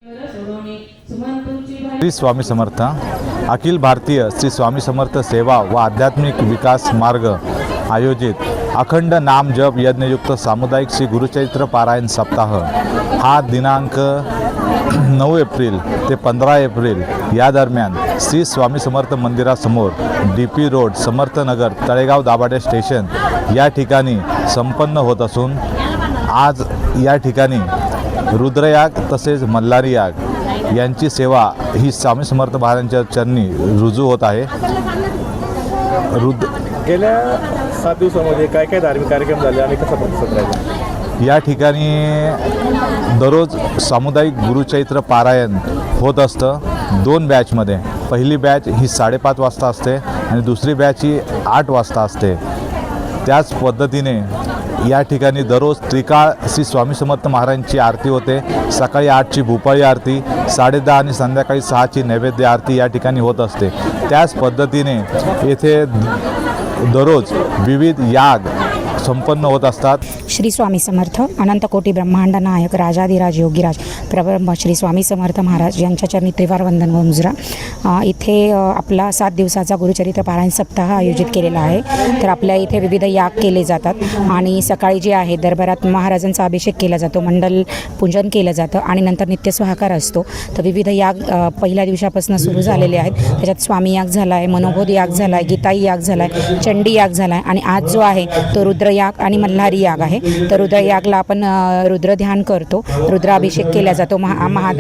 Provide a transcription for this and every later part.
श्री स्वामी समर्थ अखिल भारतीय श्री स्वामी समर्थ सेवा व आध्यात्मिक विकास मार्ग आयोजित अखंड नाम जप यज्ञयुक्त सामुदायिक श्री गुरुचरित्र पारायण सप्ताह हा दिनांक 9 एप्रिल ते 15 एप्रिल या दरम्यान श्री स्वामी समर्थ मंदिरासमोर DP road Samarth Nagar Talegaon Dabhade station या ठिकाणी संपन्न होत असून आज या ठिकाणी रुद्रयाग तसेच मल्हारी याग यांची सेवा ही स्वामी समर्थ महाराजांच्या चरणी रुजू होत आहे। गेल्या 7 दिवसामध्ये काय काय धार्मिक कार्यक्रम झाले आणि कसा प्रतिसाद राहिला? या ठिकाणी दररोज सामुदायिक गुरुचरित्र पारायण होत असतं 2 बॅचमध्ये। पहिली बॅच ही 5:30 वाजता असते आणि दुसरी बॅच ही 8 वाजता असते। त्याच पद्धतीने या ठिकाणी दररोज त्रिकाळ श्री स्वामी समर्थ महाराजांची आरती होते। सकाळी 8ची भूपाळी आरती, 10:30 आणि संध्याकाळी 6ची नैवेद्य आरती या ठिकाणी होत असते। त्याच पद्धतीने येथे दररोज विविध याग संपन्न होत असतात। श्री स्वामी समर्थ अनंत कोटी ब्रह्मांड नायक राजाधिराज योगीराज प्रब्रह्म श्री स्वामी समर्थ महाराज यांच्या चरणी त्रिवार वंदन व मुजरा। इथे आपला 7 दिवसाचा गुरुचरित्र पारायण सप्ताह आयोजित केलेला आहे। तर आपल्या इथे विविध याग केले जातात आणि सकाळी जे आहे दरबारात महाराजांचा अभिषेक केला जातो, मंडल पूजन केलं जातं आणि नंतर नित्य स्वाहाकार असतो। तर विविध याग पहिल्या दिवसापासून सुरू झालेले आहेत। त्याच्यात स्वामी याग झाला आहे, मनोबोध याग झाला आहे, गीताई याग झाला आहे, चंडी याग झाला आहे आणि आज जो आहे तो रुद्र याग आणि मल्हारी याग आहे। तर रुद्र यागला आपण रुद्र ध्यान करतो, रुद्राभिषेक केला जातो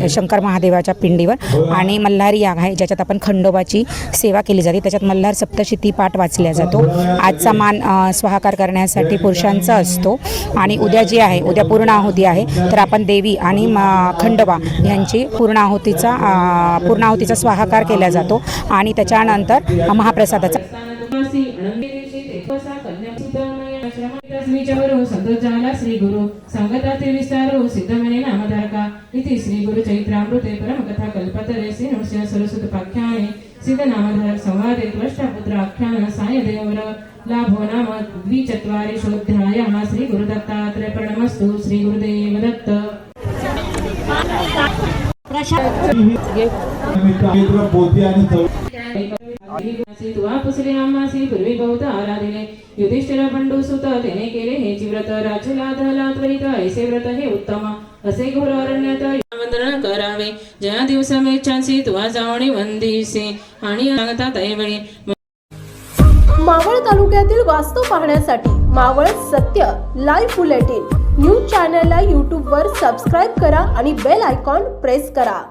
शंकर महादेवाच्या पिंडीवर आणि मल्हारी याग आहे ज्याच्यात आपण खंडोबाची सेवा केली जाते। त्याच्यात मल्हार सप्तशती पाठ वाचल्या जातो। आजचा मान स्वाहाकार करण्यासाठी पुरुषांचा असतो आणि उद्या जी आहे उद्या पूर्ण आहुती आहे। तर आपण देवी आणि खंडोबा यांची पूर्ण आहुतीचा स्वाहाकार केला जातो आणि त्याच्यानंतर महाप्रसादाचा श्री गुरु सांगताते विस्तारो सिद्धमणे नामधारका इति श्री गुरु चैत्रामृते परमकथा कल्पतरे श्री नृसिंह सरस्वत पाख्याने सिद्ध नामधारक संवादे त्वष्टापुत्र आख्यान साय देवर लाभो नाम द्विचत्वारिशोऽध्यायः। श्री गुरु दत्तात्रेय प्रणमस्तु। श्री गुरुदेव दत्त। पूर्वी बौद्ध आराधिले युधिष्ठिर बंडू सुत तेने केले हे व्रत राजूला धला त्वरित ऐसे व्रत हे उत्तम असे घोर अरण्यात वंदन करावे। ज्या दिवस मेच्छांसी तुवा जावणी वंदिसे आणि सांगता तैवळी। मावळ तालुक्यातील वास्तव पाहण्यासाठी मावळ सत्य लाईव्ह बुलेटिन न्यूज चॅनलला YouTube वर सबस्क्राईब करा आणि बेल आयकॉन प्रेस करा।